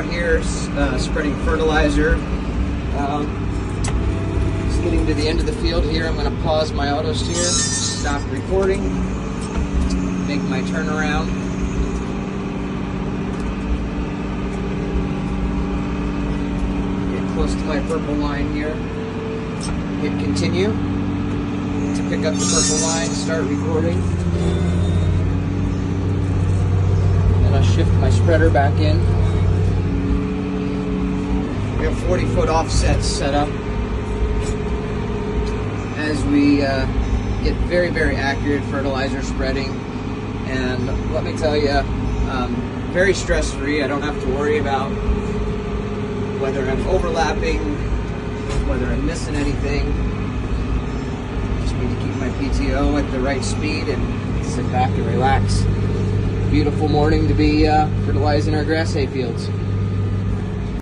out here spreading fertilizer. Just getting to the end of the field here. I'm going to pause my auto steer, stop recording, make my turnaround. Get close to my purple line here. Hit continue to pick up the purple line, start recording. And I'll shift my spreader back in. We have 40-foot offsets set up as we get very, very accurate fertilizer spreading. And let me tell you, very stress-free. I don't have to worry about whether I'm overlapping, whether I'm missing anything. Just need to keep my PTO at the right speed and sit back and relax. Beautiful morning to be fertilizing our grass hay fields.